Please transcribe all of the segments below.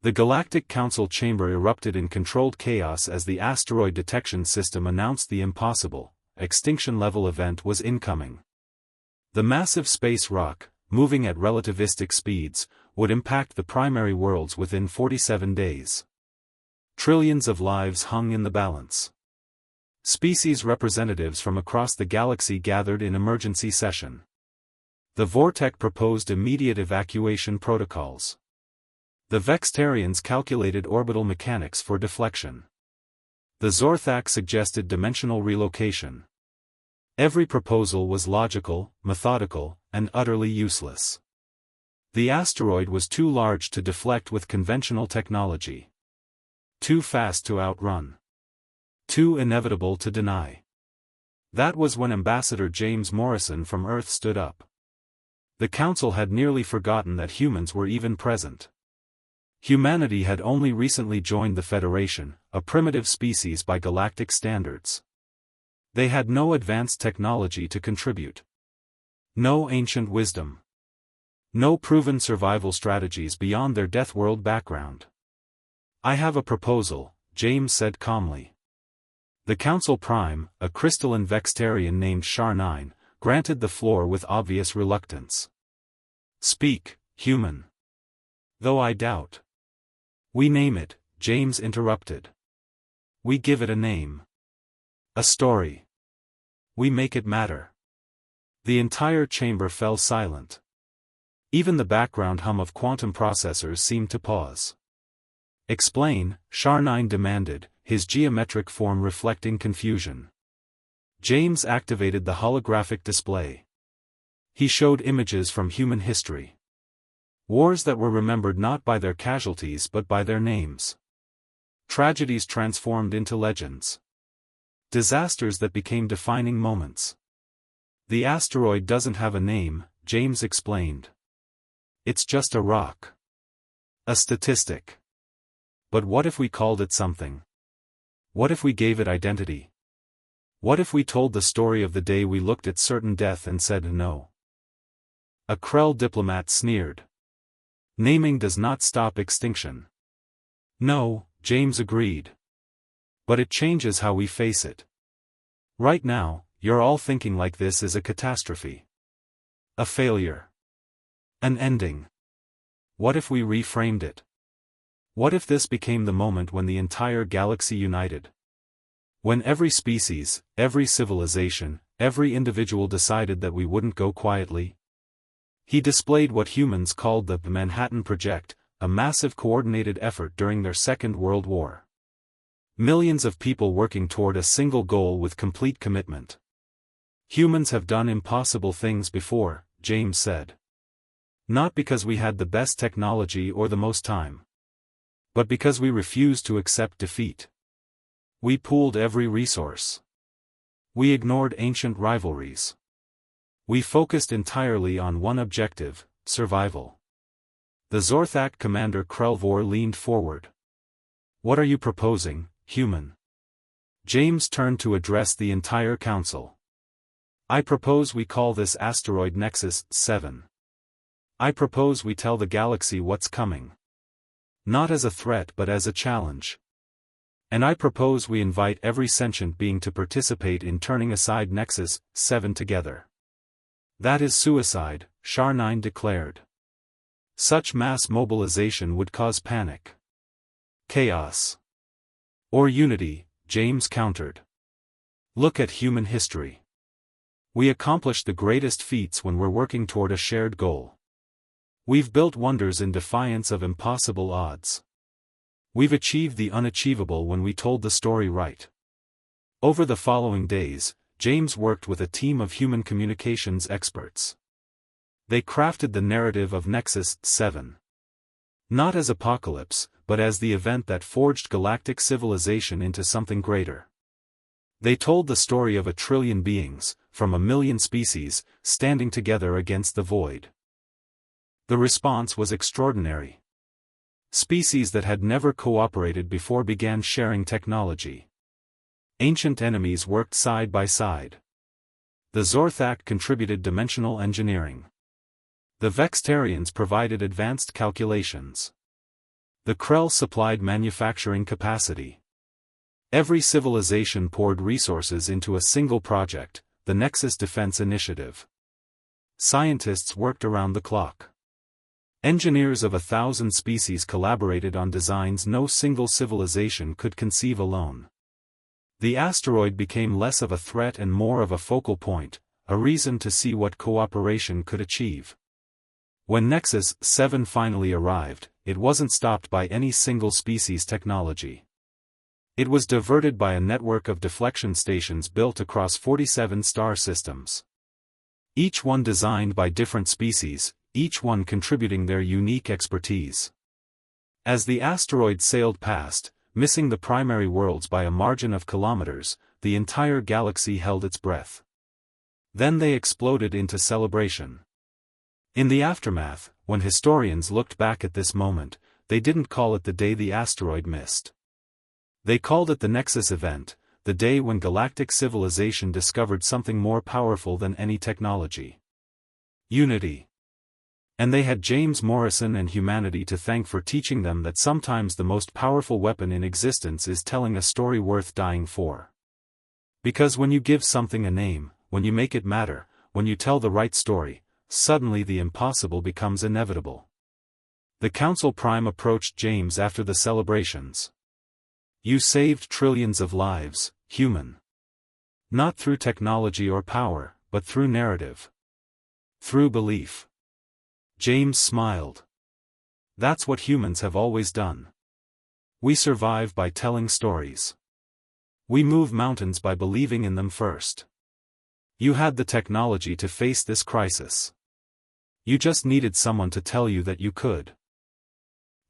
The Galactic Council chamber erupted in controlled chaos as the asteroid detection system announced the impossible, extinction-level event was incoming. The massive space rock, moving at relativistic speeds, would impact the primary worlds within 47 days. Trillions of lives hung in the balance. Species representatives from across the galaxy gathered in emergency session. The Vortec proposed immediate evacuation protocols. The Vextarians calculated orbital mechanics for deflection. The Zorthak suggested dimensional relocation. Every proposal was logical, methodical, and utterly useless. The asteroid was too large to deflect with conventional technology. Too fast to outrun. Too inevitable to deny. That was when Ambassador James Morrison from Earth stood up. The Council had nearly forgotten that humans were even present. Humanity had only recently joined the Federation, a primitive species by galactic standards. They had no advanced technology to contribute. No ancient wisdom. No proven survival strategies beyond their Death World background. "I have a proposal," James said calmly. The Council Prime, a crystalline Vextarian named Char9, granted the floor with obvious reluctance. "Speak, human." "Though I doubt." "We name it," James interrupted. "We give it a name. A story. We make it matter." The entire chamber fell silent. Even the background hum of quantum processors seemed to pause. "Explain," Char9 demanded, his geometric form reflecting confusion. James activated the holographic display. He showed images from human history. Wars that were remembered not by their casualties but by their names. Tragedies transformed into legends. Disasters that became defining moments. "The asteroid doesn't have a name," James explained. "It's just a rock. A statistic. But what if we called it something? What if we gave it identity? What if we told the story of the day we looked at certain death and said no?" A Krell diplomat sneered. "Naming does not stop extinction." "No," James agreed. "But it changes how we face it. Right now, you're all thinking like this is a catastrophe. A failure. An ending. What if we reframed it? What if this became the moment when the entire galaxy united? When every species, every civilization, every individual decided that we wouldn't go quietly?" He displayed what humans called the Manhattan Project, a massive coordinated effort during their Second World War. Millions of people working toward a single goal with complete commitment. "Humans have done impossible things before," James said. "Not because we had the best technology or the most time. But because we refused to accept defeat. We pooled every resource. We ignored ancient rivalries. We focused entirely on one objective, survival." The Zorthak commander Krelvor leaned forward. "What are you proposing, human?" James turned to address the entire council. "I propose we call this asteroid Nexus 7. I propose we tell the galaxy what's coming. Not as a threat but as a challenge. And I propose we invite every sentient being to participate in turning aside Nexus 7 together." "That is suicide," Char9 declared. "Such mass mobilization would cause panic. Chaos. Or unity," James countered. "Look at human history. We accomplish the greatest feats when we're working toward a shared goal. We've built wonders in defiance of impossible odds. We've achieved the unachievable when we told the story right." Over the following days, James worked with a team of human communications experts. They crafted the narrative of Nexus 7. Not as apocalypse, but as the event that forged galactic civilization into something greater. They told the story of 1 trillion beings, from 1 million species, standing together against the void. The response was extraordinary. Species that had never cooperated before began sharing technology. Ancient enemies worked side by side. The Zorthak contributed dimensional engineering. The Vextarians provided advanced calculations. The Krell supplied manufacturing capacity. Every civilization poured resources into a single project, the Nexus Defense Initiative. Scientists worked around the clock. Engineers of 1,000 species collaborated on designs no single civilization could conceive alone. The asteroid became less of a threat and more of a focal point, a reason to see what cooperation could achieve. When Nexus 7 finally arrived, it wasn't stopped by any single species technology. It was diverted by a network of deflection stations built across 47 star systems. Each one designed by different species, each one contributing their unique expertise. As the asteroid sailed past, missing the primary worlds by a margin of kilometers, the entire galaxy held its breath. Then they exploded into celebration. In the aftermath, when historians looked back at this moment, they didn't call it the day the asteroid missed. They called it the Nexus event, the day when galactic civilization discovered something more powerful than any technology. Unity. And they had James Morrison and humanity to thank for teaching them that sometimes the most powerful weapon in existence is telling a story worth dying for. Because when you give something a name, when you make it matter, when you tell the right story, suddenly the impossible becomes inevitable. The Council Prime approached James after the celebrations. You saved trillions of lives, human. Not through technology or power, but through narrative. Through belief. James smiled. That's what humans have always done. We survive by telling stories. We move mountains by believing in them first. You had the technology to face this crisis. You just needed someone to tell you that you could.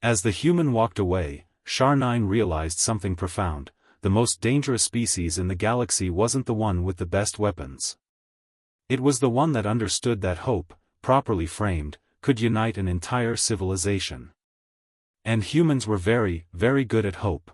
As the human walked away, Char-9 realized something profound: the most dangerous species in the galaxy wasn't the one with the best weapons. It was the one that understood that hope, properly framed, could unite an entire civilization. And humans were very, very good at hope.